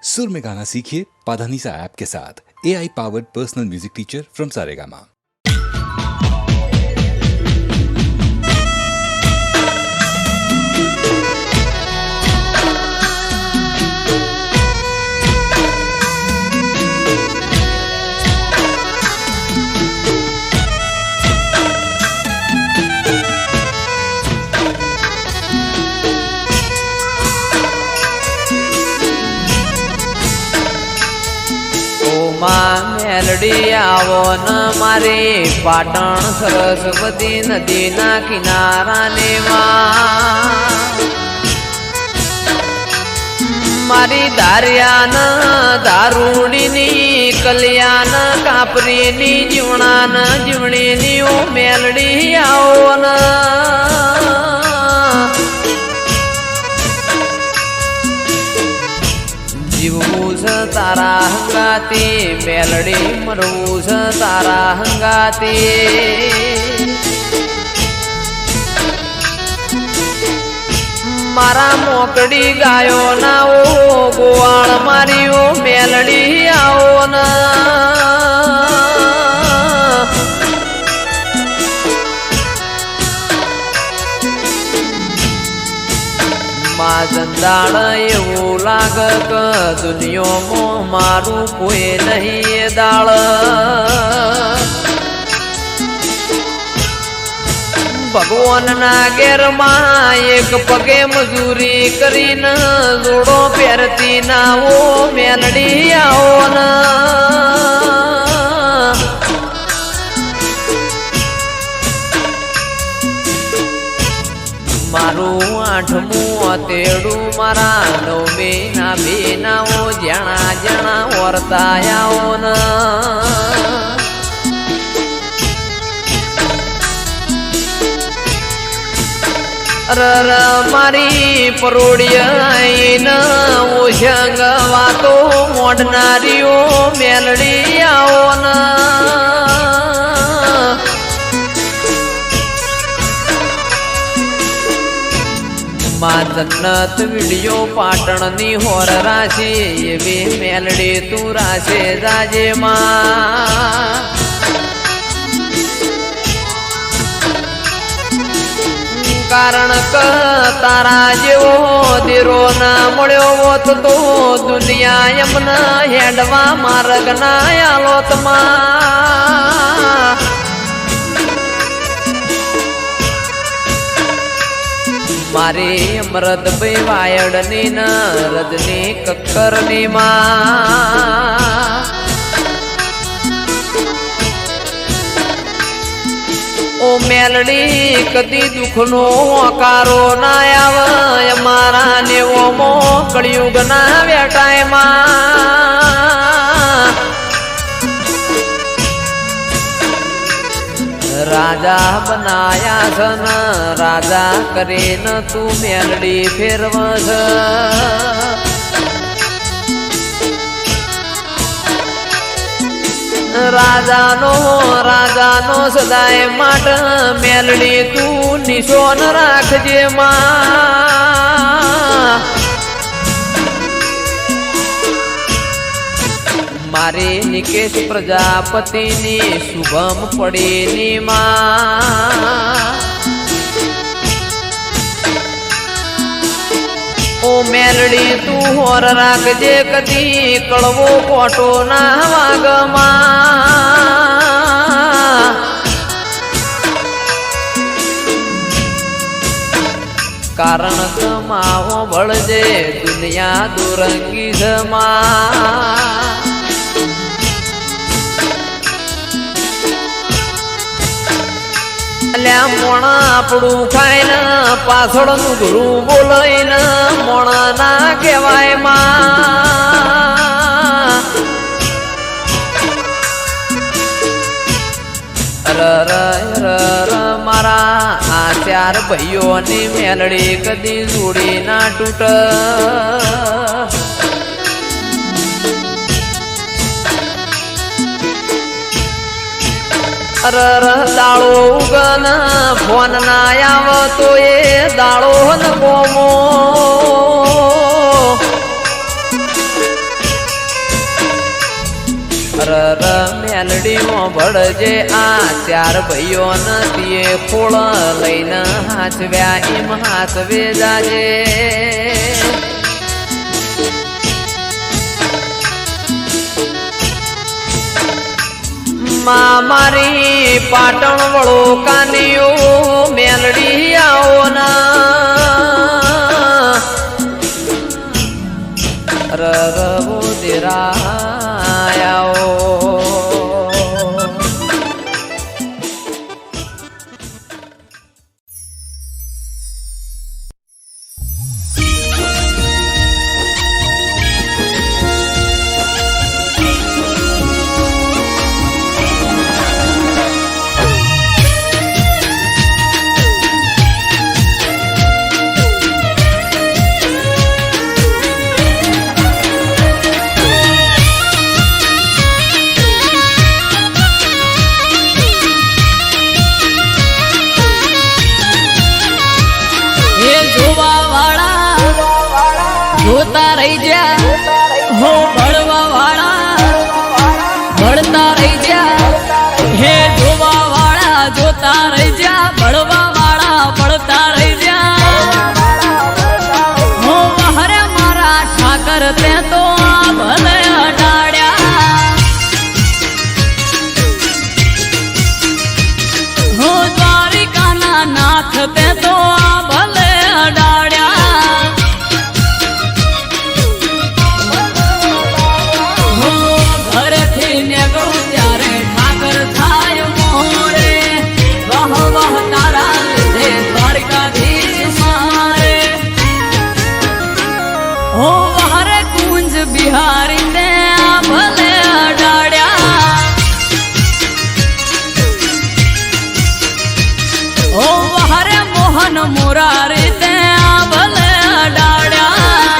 सुर में गाना सीखिए पाधानीसा ऐप के साथ। AI powered personal music teacher from Saregama. Meldi આવો ન મારી પાટણ સરસ્વતી નદીના કિનારાને મારી દારિયાન દારૂડીની કલ્યાણ કાપરીની જીવણાન જીવણીની ઓ મેલડી આવો ન જીવવું છે તારા હંગાતી મેલડી મરવું છે તારા હંગાતી મારા મોકડી ગાયો ના ઓ ગોવાળ મારી ઓ મેલડી આવો ના જંદાળ એવું લાગ કે દુનિયામાં મારું કોઈ નહીં દાળ ભગવાનના ઘેરમાં એક પગે મજૂરી કરીને જોડો પહેરતી ના ઓ મેલડી આવો ના મારું આઠમું તેડું મારા નવમી ના બેનાઓ જણા જણા વર્તાયાઓ ન મારી પરોડિયા ઓશંગ વાતો મોડનારીઓ મેલડી આવો ના જન્નત વિડિયો પાટણની હોર રાશી એવી મેલડી તું રાશે જાજે માં કારણ કે તારા જેવો દીરો ના મળ્યો હોત તો દુનિયા એમના હેડવા માર્ગ ના આલોતમાં મારી અમૃતભાઈ વાયડની ન રજની કક્કરની માં ઓ મેલડી કદી દુઃખનો હોકારો ના આવે મારા નેવો મો કળિયુગ ના વેટાયમાં રાજા બનાયા છન રાજા કરીને તું મેલડી ફેરવસ રાજાનો સદાય માટ મેલડી તું નિશોન રાખજે માં મારી નિકેશ પ્રજાપતિની શુભમ પડીની માં ઓ મેલડી તું હોર રાખજે કદી કળવો કોટો ના વાગમાં કારણ કમાવો બળજે દુનિયા દુરંગી જમા મોણા આપણું ખાઈને પાછળનું ગુરુ બોલાઈને મોણા ના કહેવાય માં મારા આ ચાર ભાઈઓની મેલડી કદી જોડી ના તૂટ દાળો ઉગન ફોન ના આવતો એ દાળો ન ગોમો રર મેલડીમાં ભળજે આ ચાર ભાઈઓ નથી ખોળ લઈને હાચવ્યા એમ હાચવે જાજે મારી પાટણ વળો કાનીઓ મેલડી આવો ના રવો દેરાયાઓ જોતા રહી જા હો ભળવા વાળા ભળતા રહી જા હે જોવા વાળા જોતા રહી જા ભળવા વાળા ભળતા રહી જા હો બહરે મારા ઠાકર તે તો આ ભલે અડાડ્યા હો દ્વારિકાના નાથ તે તો આ ભલે અડાડ્યા બિહારી ને ભલે અડાડ્યા ઓ હરે મોહન મોરારી તે ભલે અડાડ્યા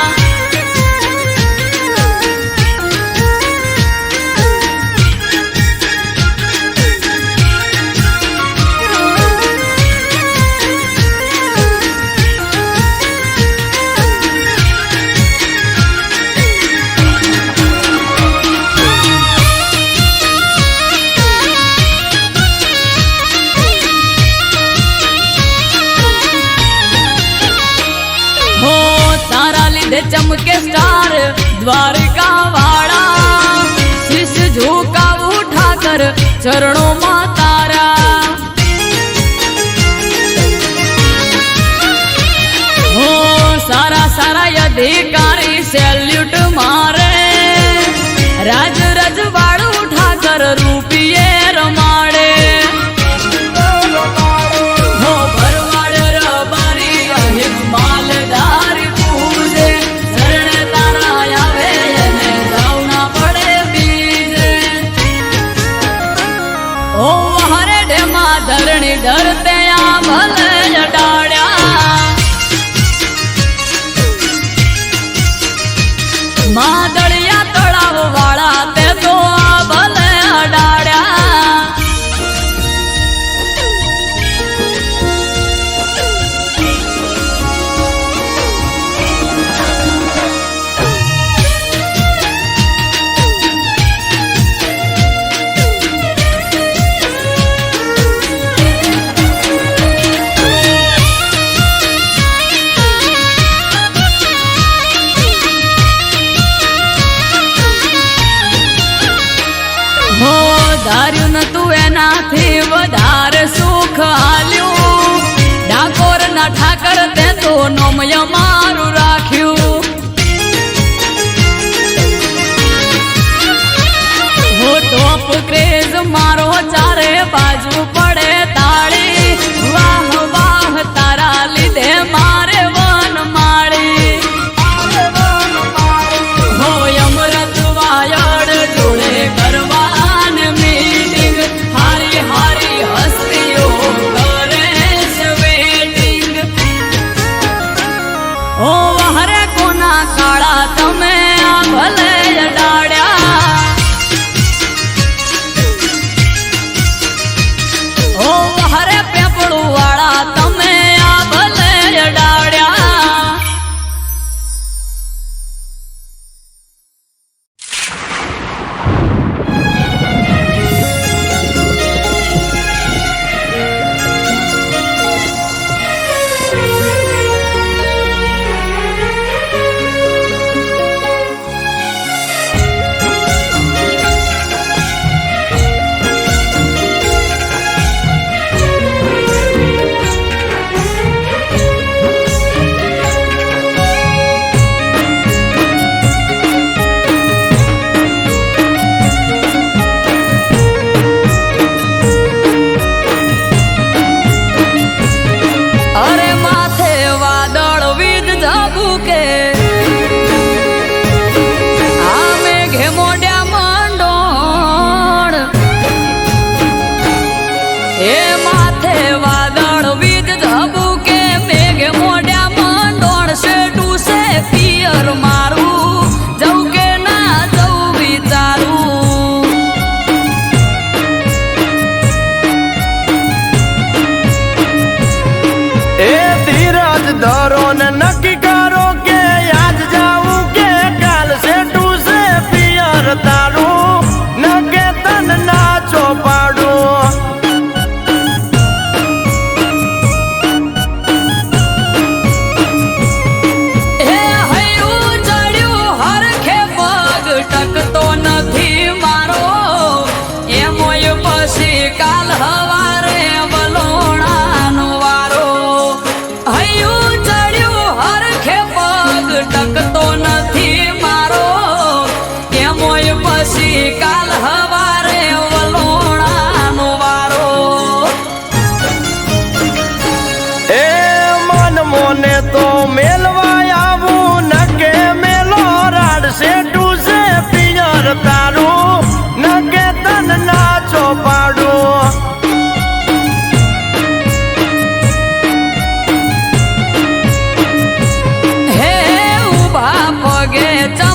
चमके स्टार द्वारिका वाड़ा शीश झुका उठाकर चरणों में तारा हो सारा सारा अधिकारी सैल्यूट मारे राज रजवाड़ उठाकर रूपिये रमाड़े हो भरवाड़ रबारी अहित मालदार धरणी धरते आ भले अडाड्या मादड़िया तड़ाव वाला ते तो आ भले अडाड्या धार्યું નતું એનાથી વધારે સુખ આલ્યું ડાકોર ના ઠાકર તે તો નોમય મારું રાખ્યું હો ટોપ ક્રેઝ મારો ચારે બાજુ પડે તાળી વાહ વાહ તારા લીધે મારે વન માળી હો અમૃત વાયડ જોડે કરવા Oh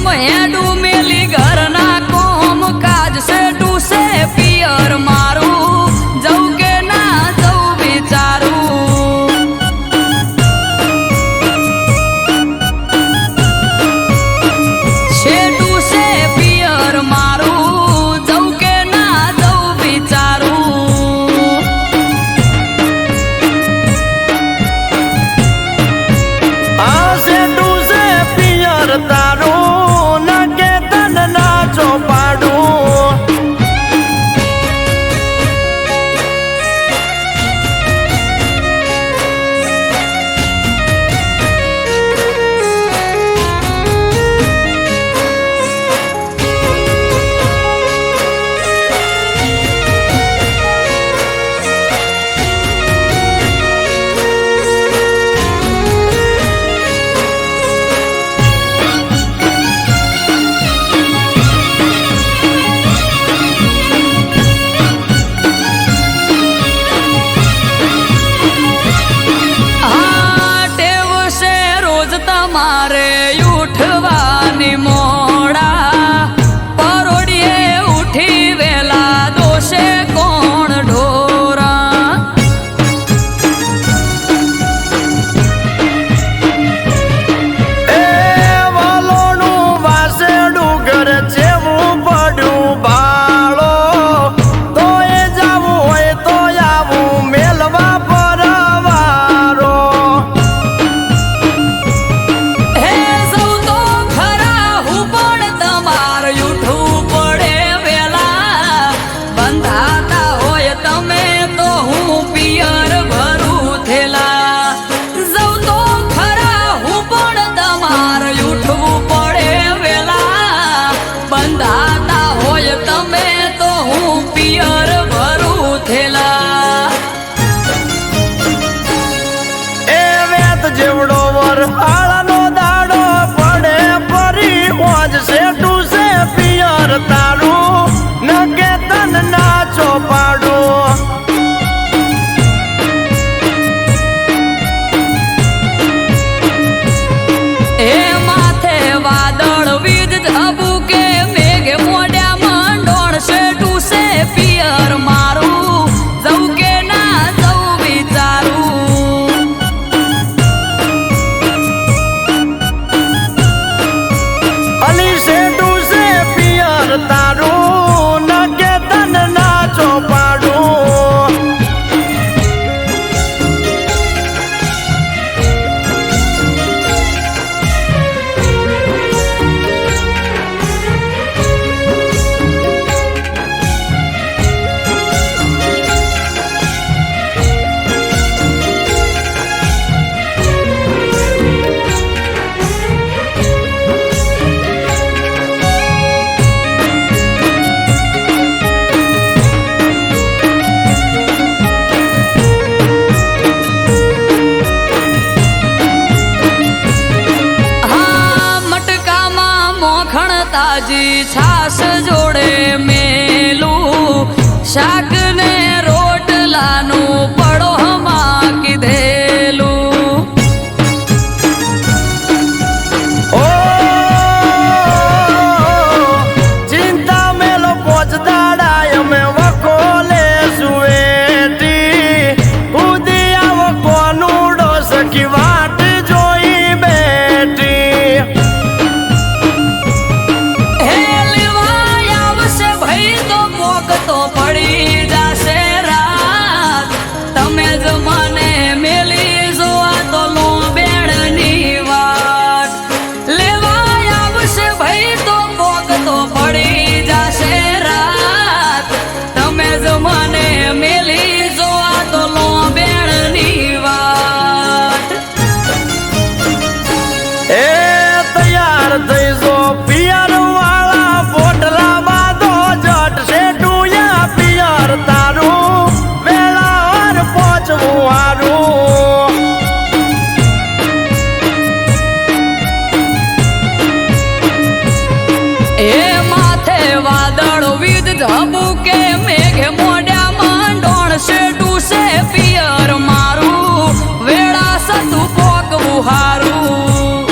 એમ હેડું મેલી ઘરના કોમ કાજ સેટું સે પિયર મારું જવું કે ના જવું વિચારું સેટું સે પિયર મારું જવું કે ના જવું વિચારું આ સેટું છે પિયર તારું ન કે તન ના ચોપાડું મારે ઉઠવાની મોડા પરોડીએ ઉઠી વેલા દોષે કોણ ઢોરા એ વાલોનું વાસેડું ઘર જેવું પડ્યું બાળો તો એ જાવું હોય તો આવું મેલવા પરવારો જેવડો વર હાળનો દાડો પડે ફરી હોજ સેટું છે પિયર તારું ન કે તન ના ચોપાડું એ માથે વાદળ વીજ ઝબું કે મેઘ મોડ્યા મંડોળ સેટું છે પિયર મારું જવું કે ના જવું વિચારું અલી સેટું છે પિયર તારું ન કે તન ના ચોપાડું તાજી છાસ જોડે મેલું શાક ને રોટલાનું પડોહમાં કીધેલું ઓ ચિંતા મેલો પોચદાડા અમે વખોલે સુવેટી ઉદી આવો કોનુડો સખી વાટ જોઈ બેઠી તો પડી જશે રાત તમે જ મને મેલી જોવા તો લો બેડની વાત લેવા આવશે ભાઈ તો કોક તો પડી જશે રાત તમે જ મને મેલી જોવા તો લો બેડની વાત એ તૈયાર થઈ જો પિયર વાળા પોટલા બાંધો જટ સેટું પિયર તારું વેળાવાર પહોંચવું હારું એ માથે વાદળ વીજ ઝબું કે મેઘ મોડ્યા મંડોળ સેટું છે પિયર મારું વેળા સતું પોકવું હારું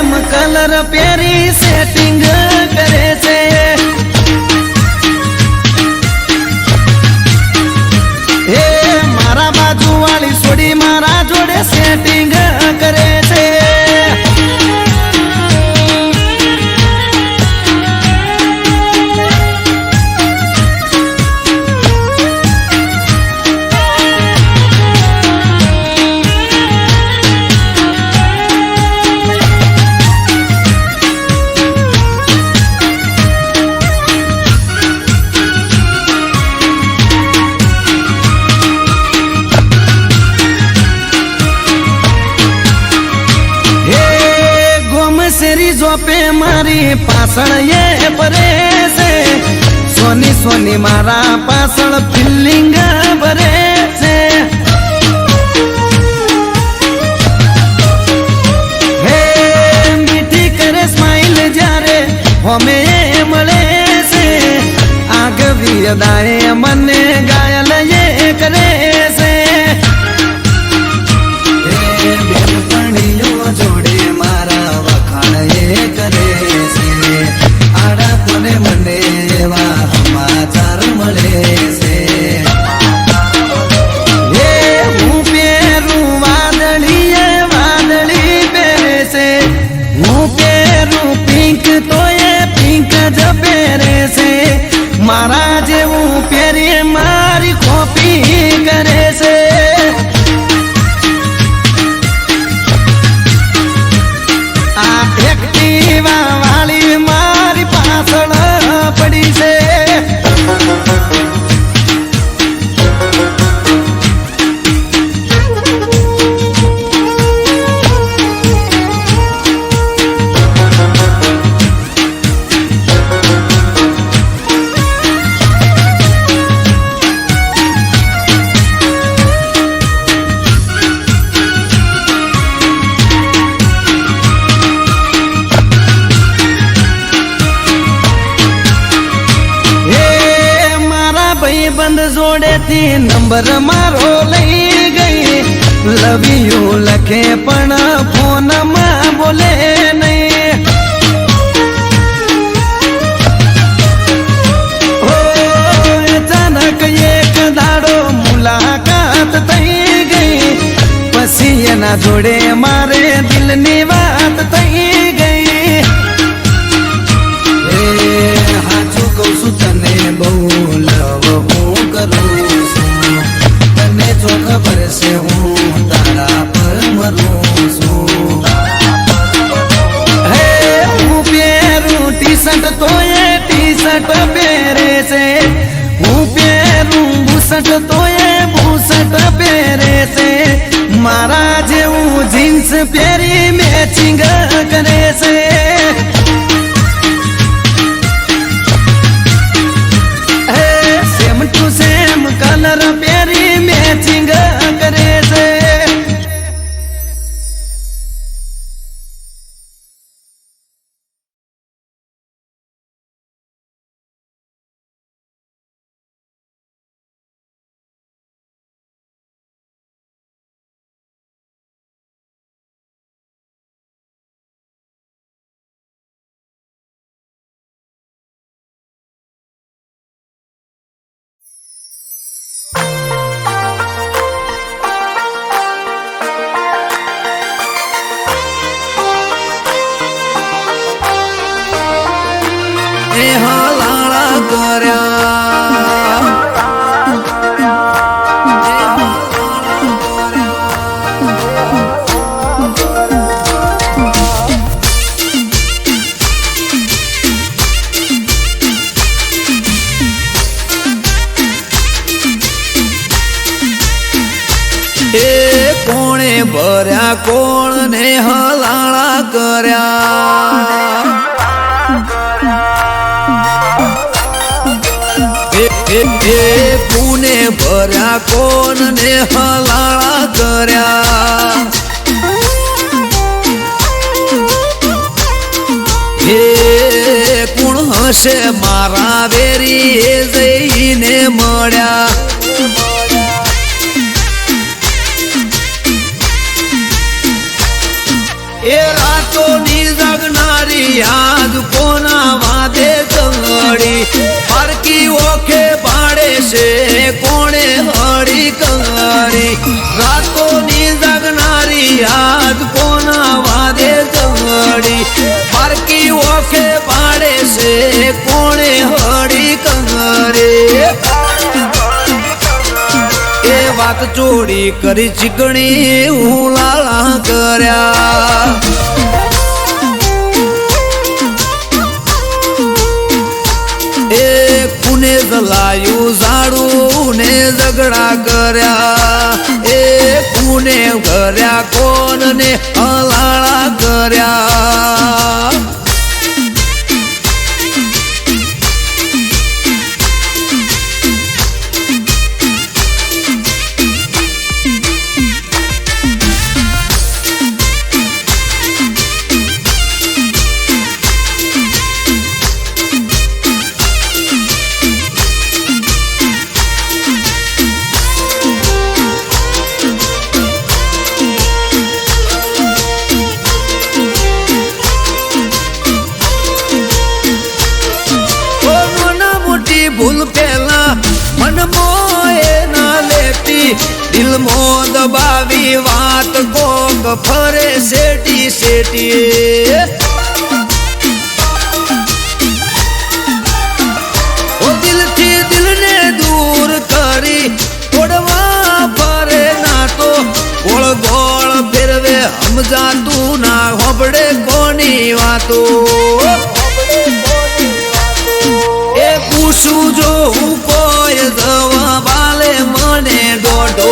સેમ કલર પહેરી સેટિંગ કરે છે હે મારા બાજુ વાળી છોડી મારા જોડે સેટિંગ કરે છે જોપે મારી પાછળ એ ભરે છે સોની સોની મારા પાછળ ફિલિંગ ભરે છે હે મીઠી કરે સ્માઈલ જ્યારે હોમે મળે છે આગવી અદાએ મને ઘાયલ એ કરે છે જોડે મારા કરે છે આડા કોને મને એવા સમાચાર મળે છે એ હું પહેરું વાદળી વાદળી પહેરે છે હું પહેરું પિંક તો એ પિંક જ પહેરે છે મારા જેવું પહેરી મારી કોપી કરે છે વાળી મારી પાછળ પડી છે બંધ જોડેથી નંબર મારો લઈ ગઈ લવ યુ લખે પણ ફોનમાં બોલે નહીં અચાનક એક દાડો મુલાકાત થઈ ગઈ પછી એના જોડે મારે દિલની વાત થઈ ગઈ હાચું કહું છું તને બહુ લવ તને જો ખબર છે હું તારા પર મરું છું હે હું પહેરું ટી શર્ટ તો એ ટી શર્ટ પહેરે છે હું પહેરું બુશર્ટ તો એ બુશર્ટ પહેરે છે મારા જેવું જીન્સ પહેરી મેચિંગ કરે છે સેમ કલર પહેરી મેચિંગ કરે છે કોણે ભર્યા કોણ ને હલાળા કર્યા પુને ભર્યા કોણ ને હલાળા કર્યા હે કોણ હશે મારા વેરી એ જઈને મળ્યા એ રાતો ની કંગરી રાતોની જાગનારી આજ કોના વાદે જંગડી પારકી ઓખે પાડે છે કોણે હળી કંગરી એ વાત ચોરી કરી ચીકણી હું લાલા કર્યા એ કુને જલાયું ઝાડું ને ઝઘડા કર્યા એ કુને કર્યા કોણ ને હલાળા કર્યા ભૂલ પેલા મન મોએ ના લેતી દિલ મો દબાવી વાત કોક ફરે શેટી શેટી ઓ દિલથી દિલને દૂર કરી તોડવા ફરે ના તો ગોળ ગોળ ફેરવે સમજાતું ના હોબડે કોની વાતો પૂછું જો હું કોઈ જવાબ આલે મને દોઢો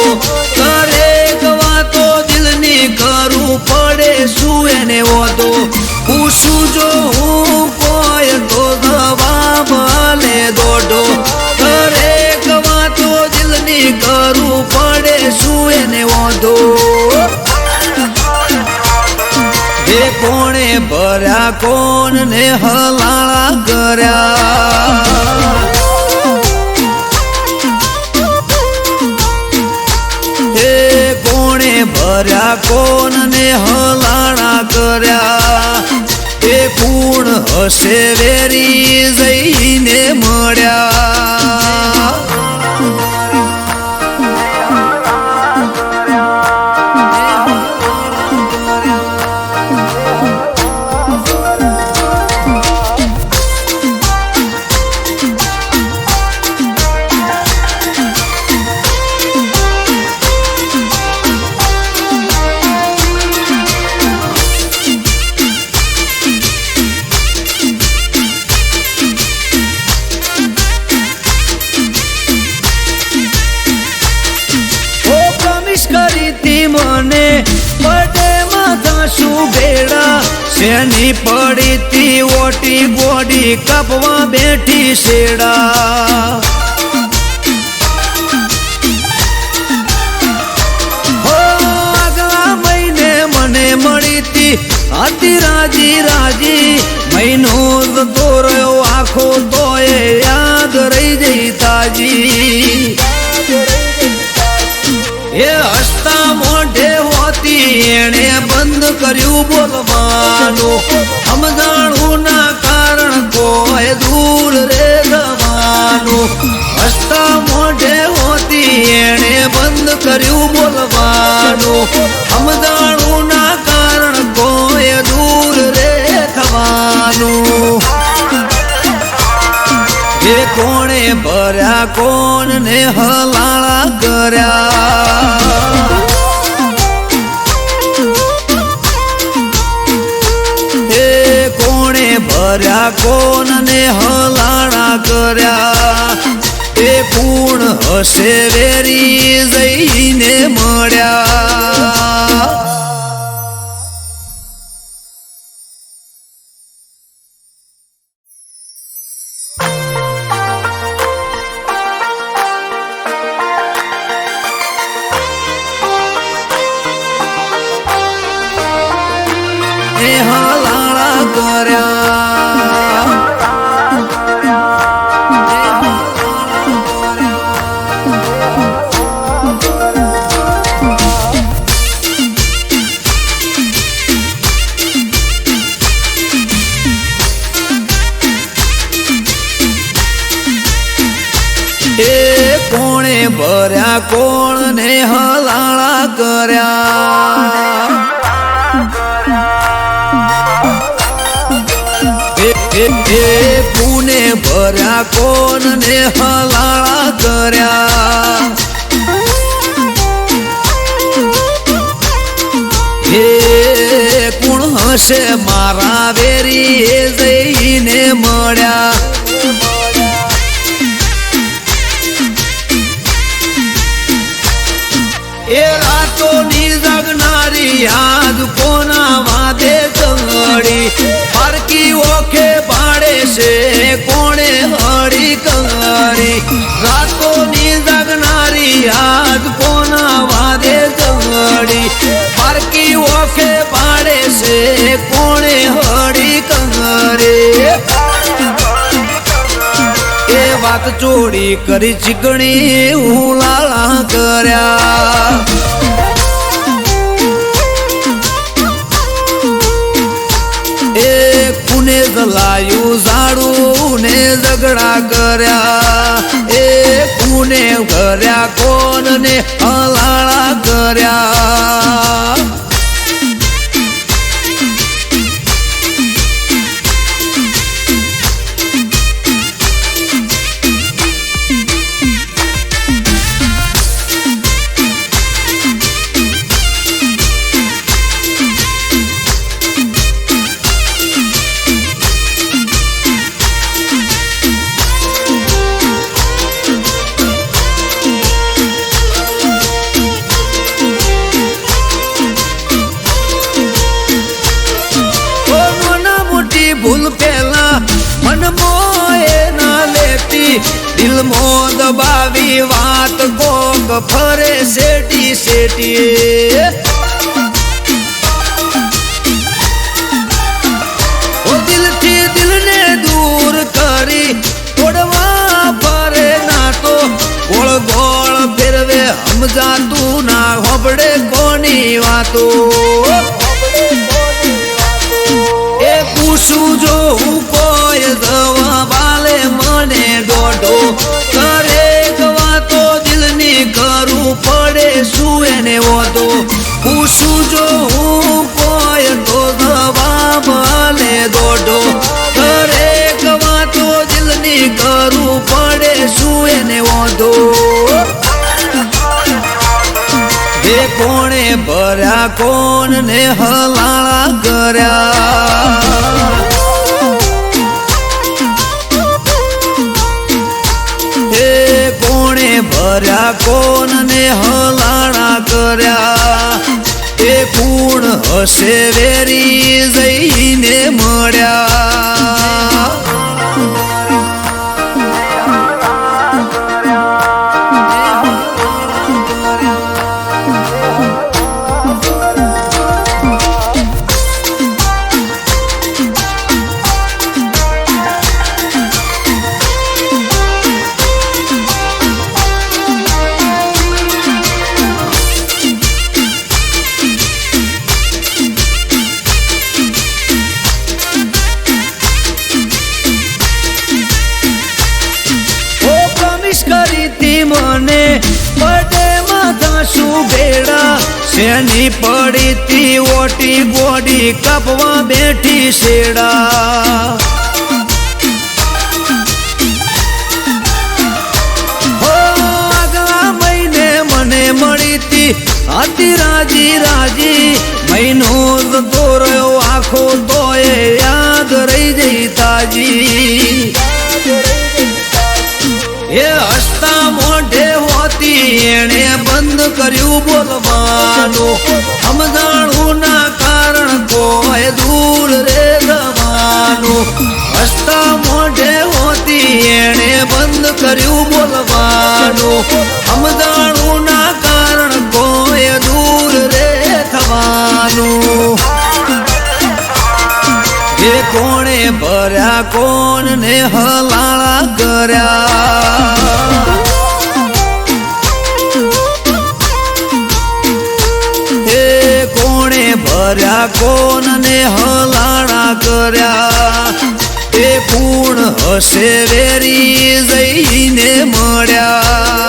દરેક વાતો દિલની કરું પડે શું એને ઓતો પૂછું જો હું કોઈ તો જવાબ આલે દોઢો દરેક વાતો દિલની કરું પડે શું એને ઓતો એ કોણે ભર્યા કોણ ને હલાળા કર્યા એ કોણે ભર્યા કોણ ને હલાળા કર્યા એ કુણ હશે વેરી જઈને મળ્યા મને બડે માથા શું ભેડા શેની પડી તી ઓટી બોડી કપવા બેઠી શેડા હો આગલા મહિને મને મળી તી હતી રાજી રાજી મહિનો જતો રહ્યો આખો તોય યાદ રહી જઈ તાજી એ હસતા મોઢે હોતી એણે બંધ કર્યું બોલવાનું સમજાણું ના કારણ કોઈ દૂર રે જવાનું હસતા મોઢે હોતી એણે બંધ કર્યું બોલવાનું સમજાણું ના કારણ કોઈ દૂર રે થવાનું એ કોણે ભર્યા કોણ ને હલાળા કર્યા એ કોણે ભર્યા કોણ ને હલાળા કર્યા એ પૂર્ણ હશે વેરી જઈને મળ્યા હલાળા કર્યા એ કોણે ભર્યા કોણ ને હલાળા કર્યા પુને ભર્યા કોણ ને હલાળા કર્યા હે કોણ હશે મારા વેરી એ જઈને મળ્યા એ રાતોની જગનારી યાદ કોના વાદે ચંગડી પારકી ઓખે પાડે છે કોણે હળી કંગડી રાતોની જગનારી યાદ કોના વાદે ચંગડી પારકી ઓખે પાડે છે કોણે હળી કંગડી એ વાત ચોરી કરી ચીકણી ઉલાળા કર્યા એ કુને જલાયું ઝાડું ને ઝઘડા કર્યા એ કુને કર્યા કોણ ને હલાળા કર્યા ભૂલ પેલા મન મોએ ના લેતી દિલ મો દબાવી વાત કોક ફરે શેટી શેટી ઓ દિલથી દિલને દૂર કરી તોડવા ફરે ના તો ગોળ ગોળ ફેરવે સમજાતું ના હોબડે કોની વાતો પૂછું જો હું કોઈ દવા બાલે મને દોઢો કરે વાતો દિલની કરું પડે શું એને વધો પૂછું જો હું કોઈ તો દવા બાલે દોઢો કરે વાતો દિલની કરું પડે શું એને વધો એ કોણે ભર્યા કોણ ને હલાળા કર્યા એ કોણે ભર્યા કોણ ને હલાળા કર્યા એ કુણ હશે વેરી જઈને મળ્યા મને પડે માથા શું ભેડા શેની પડી તી ઓટી ગોડી કાપવા બેઠી શેડા હો આગલા મહિને મને મળી તી હતી રાજી રાજી મહિનો જતો રહ્યો આખો તોય યાદ રહી જઈ તાજી એ હસતા મોઢે હોતી એણે બંધ કર્યું બોલવાનું સમજાણું ના કારણ કોઈ દૂર રે જવાનું હસતા મોઢે હોતી એણે બંધ કર્યું બોલવાનું સમજાણું ના કારણ કોઈ દૂર રે થવાનું એ કોણે ભર્યા કોણ ને હલાળા કર્યા એ કોણે ભર્યા કોણ ને હલાળા કર્યા એ પૂર્ણ હશે વેરી જઈને મળ્યા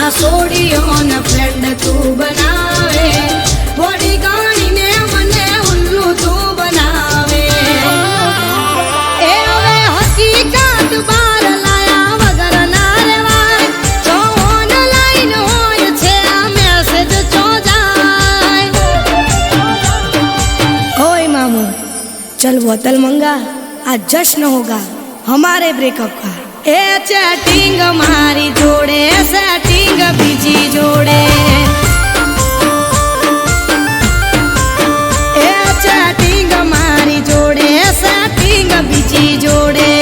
તારા સોડીઓને ફ્રેન્ડ તું બનાવે વડી ગાણીને મને ઉલ્લુ તું બનાવે એ હવે હકીકત બાર લાયા વગર ના રેવાય જો ઓનલાઈન હોય છે આ મેસેજ ચો જાય ओए मामू चल बोतल मंगा आज जश्न होगा हमारे ब्रेकअप का ए चैटिंग मारी जोड़े सेटिंग बीजी जोड़े ए चैटिंग मारी जोड़े सेटिंग बीजी जोड़े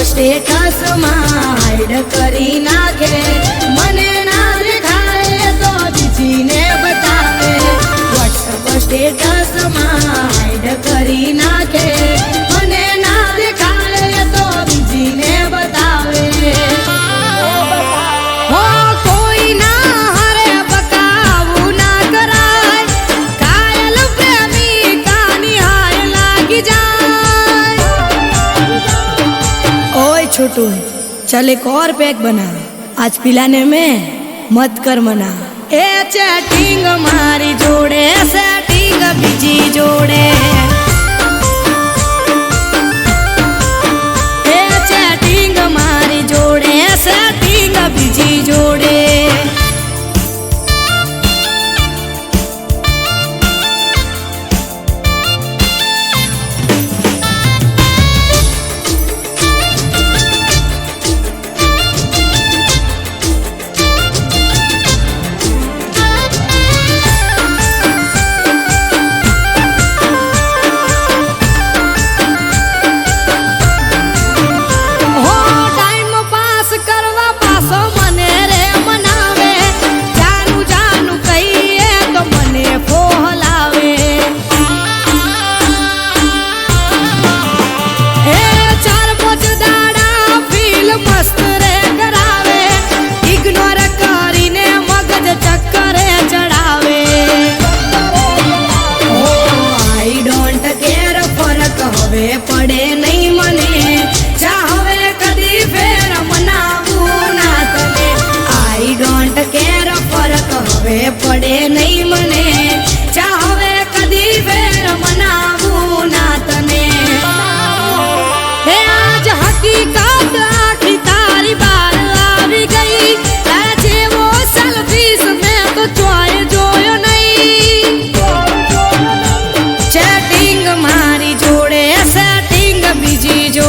स्टेटस हाइड करी नाखे मने ना देखाए तो बीजी ने बतावे व्हाट्सएप स्टेटस हाइड करी नाखे मने ना देखाए तो बीजी ने बतावे हो कोई ना हरे बकाऊ ना कराय कायल प्रेमी का निहाय लागी जाए ओए छोटू चल एक और पैक बना आज पिलाने में मत कर मना ए चैटिंग मारी जोड़े सेटिंग बीजी जोड़े ए चैटिंग मारी जोड़े सेटिंग बीजी जोड़े પડે નહીં મને ચાહવે કદી ફેર મનાવું ના તને આઈ ડોન્ટ કેર ફરક હવે પડે નહીં મને ચાહવે કદી ફેર મનાવું ના તને હે આજ હકીકત આખી તારી બાર આવી ગઈ તારા જેવો સેલ્ફીસ મેં તો ચોય જોયો નહીં ચેટિંગ મારી જોડે સેટિંગ બીજી જો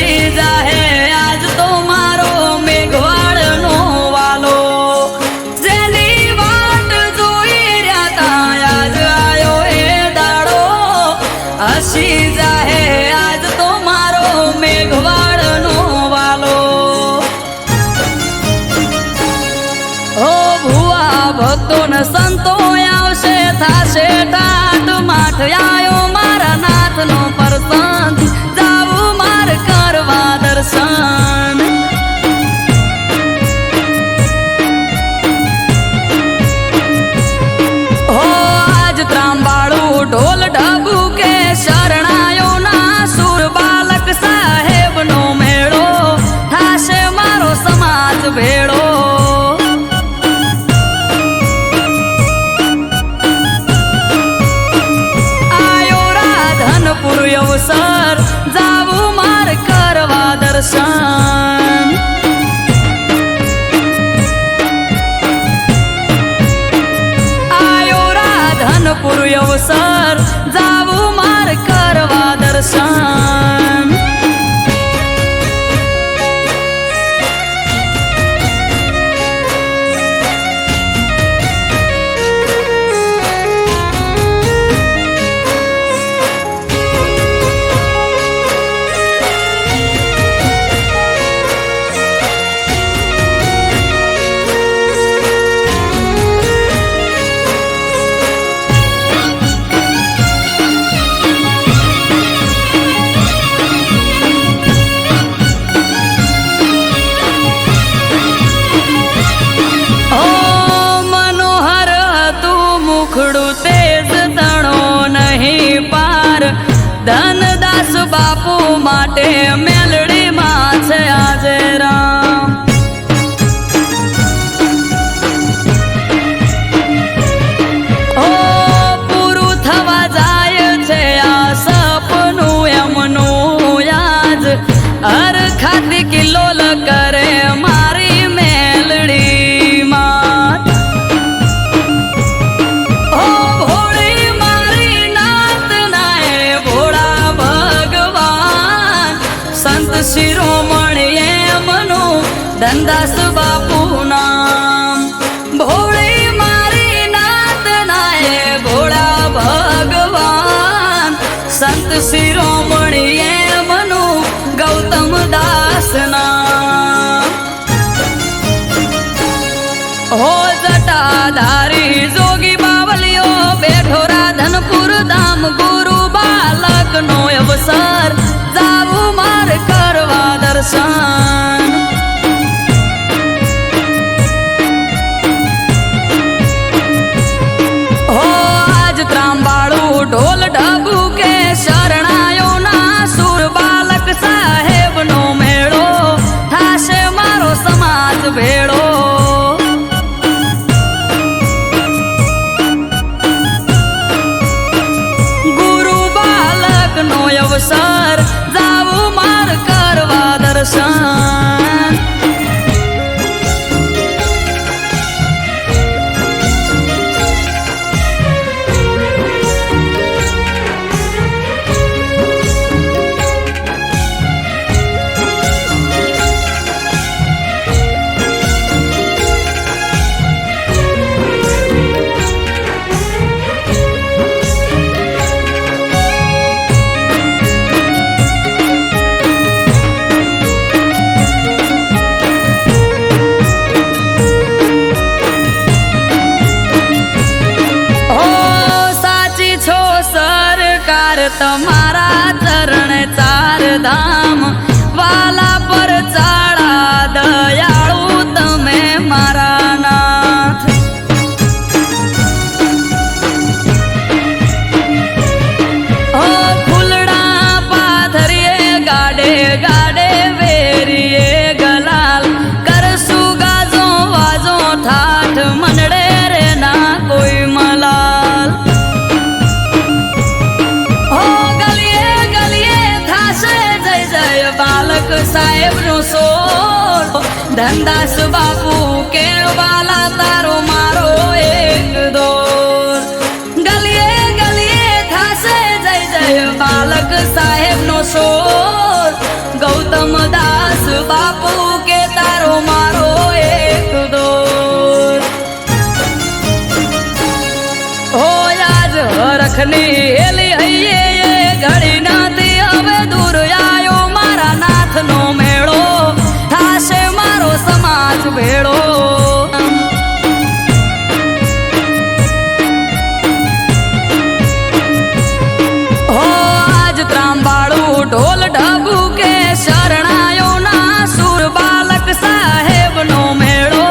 હસી જાહે આજ તો મારો મેઘવાળનો વાલો જેની વાટ જોઈ રહ્યા તા આજ આયો એ દાડો હસી જાહે આજ તો મારો મેઘવાળનો વાલો ઓ ભુવા ભક્તો ને સંતો આવશે થાશે ટાટ માઠ આયો મારા નાથનો પરસંગ જાવું માર કરવા દર્શન હો આજ ત્રાંબાળું ઢોલ ઢબુ કે શરણાયો ના સુર બાલક સાહેબનો મેળો થાશે મારો સમાજ ભેળો અવસર જાવું માર કરવા દર્શન આયો રાધનપુર અવસર જાવું માર કરવા દર્શન ધનદાસ બાપુ માટે મેલડીમાં છે આજે રામ ઓ પૂરું થવા જાય છે આ સપનું એમનું યાદ હર ખાતી કિલ્લોલ કરે મારી મેલડીમાં શિરોમણી એમનું ધનદાસ બાપુ નામ ભોળી મારી નાત નાય ભોળા ભગવાન સંત શિરોમણી એમનું ગૌતમ દાસ નામ હો જટાધારી જોગી બાવલિયો બેઠો રાધનપુર ધામ ગુરુ બાલક નો અવસર જાવું માર કરવા દર્શન હો આજ ત્રાંબાળું ઢોલ ઢબુ કે શરણાયો ના સુર બાલક સાહેબનો મેળો થાશે મારો સમાજ ભેળો ગુરુ બાલક નો અવસર જાવું માર કરવા દર્શન તમારા ચરણ ચાર ધામ વાલા પર ચાળા દયાળુ તમે મારા નાથ ઓ ફૂલડા પાથરીએ ગાડે ગાડે વેરીએ ગલાલ કરશું ગાજો વાજો ઠાઠ મનડે રે ના કોઈ મલાલ બાલક સાહેબ નો સોર ધનદાસ બાપુ કે વાલા તારો મારો એક દોર ગલીએ ગલીએ થાશે જય જય બાલક સાહેબ નો સોર ગૌતમ ધર્મદાસ બાપુ કે તારો મારો એક દોર હો આજ હરખની હેલી હૈયે ઘડી નાથી હવે દૂર આયો મારા નાથનો મેળો થાશે મારો સમાજ ભેળો ઢોલ ઢબુ કે શરણાયો ના સુર બાલક સાહેબ નો મેળો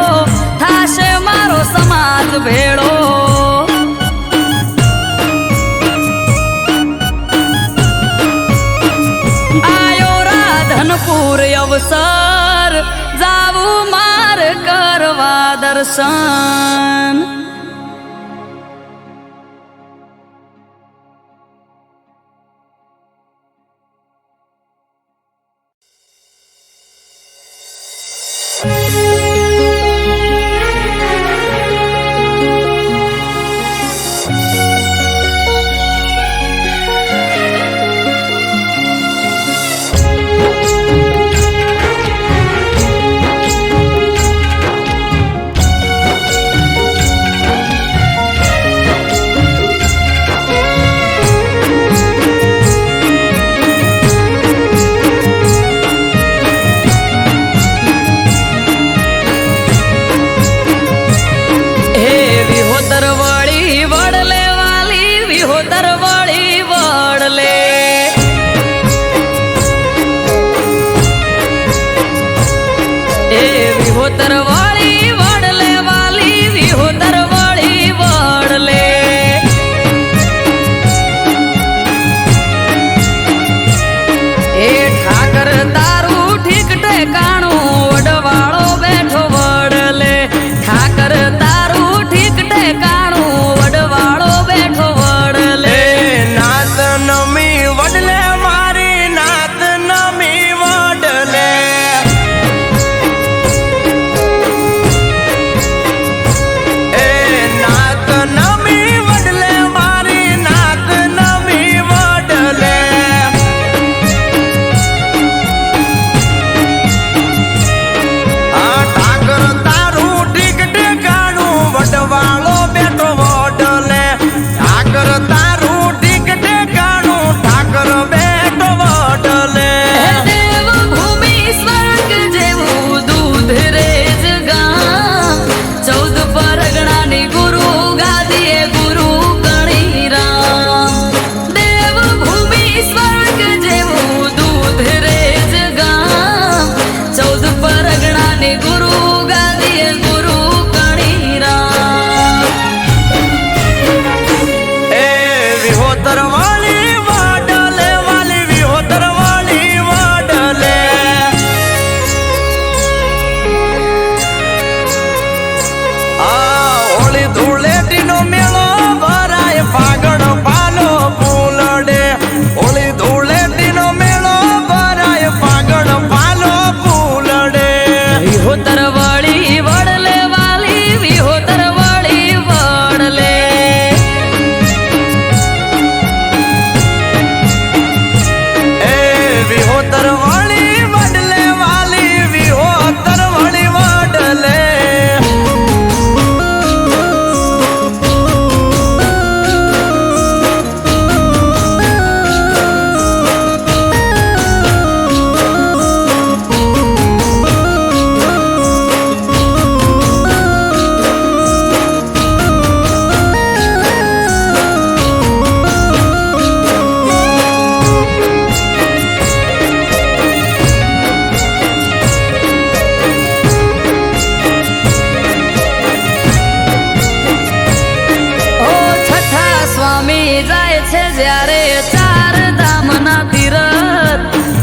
થાશે મારો સમાજ ભેળો આયો રાધનપુર અવસર જાવું માર કરવા દર્શન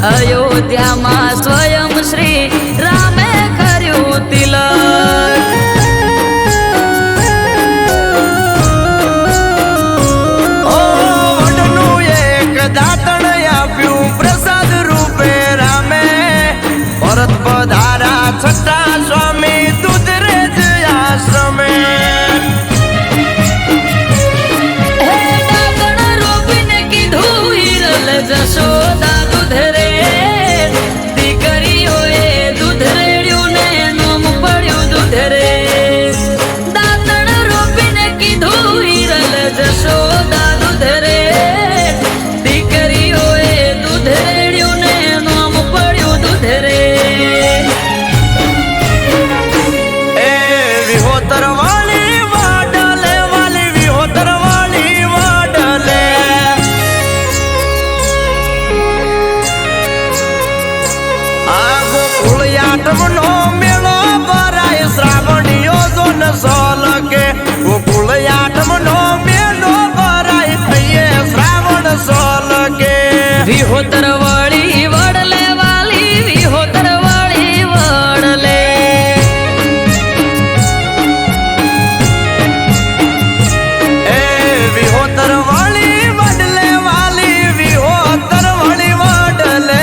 અયોધ્યામાં સ્વયં શ્રી રામે કર્યું તિલક ઓ વડનું એક દાતણ આપ્યું પ્રસાદ રૂપે રામે પરત પધારા છઠ્ઠા સ્વામી દૂધરેજ આશ્રમે હે દાતણ રોપીને કીધું હિરલ જશોદા દૂધરે આઠમનો મેળો ભરાય શ્રાવણીઓ જો ન સોલકે ગોકુળ આઠમનો મેળો ભરાય થઈએ શ્રાવણ સોલકે વિહોતર વળી વડલે વાલી વિહોતર વળી વડલે એ વિહોતર વળી વડલે વાલી વિહોતર વળી વડલે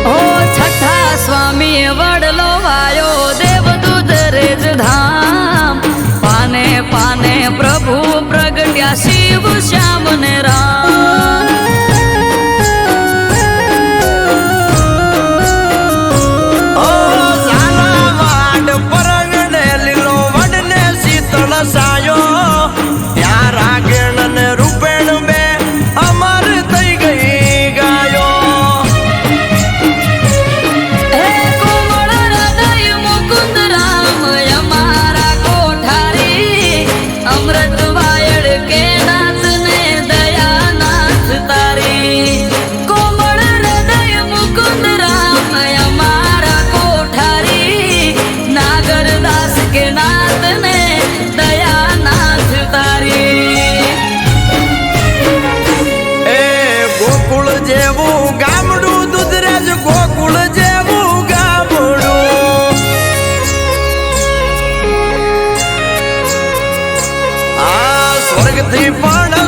ઓ છઠ્ઠા સ્વામી વડલો વાયો દેવદૂત રેજ ધામ પાને પાને પ્રભુ પ્રગટ્યા શિવ શ્યામ ને રામ ઓ ઝાલાવાડ પરગણે લીલો વડને શીતળ સાયો ત્યાં રાગેણ ને રૂપેણ બે અમર થઈ ગઈ ગાયો હે કોમળ હૃદય મુકુંદ રામ અમારા કોઠારી અમૃત વાયડ કે નાથ ને દયાનાથ તારી કોમળ હૃદય મુકુંદ રામ અમારા કોઠારી નાગરદાસ કે નાથ ને દયાનાથ તારી એ ગોકુળ જેવું ગામડું દુધરેજ ગોકુળ જેવું ગામડું આ સ્વર્ગથી પણ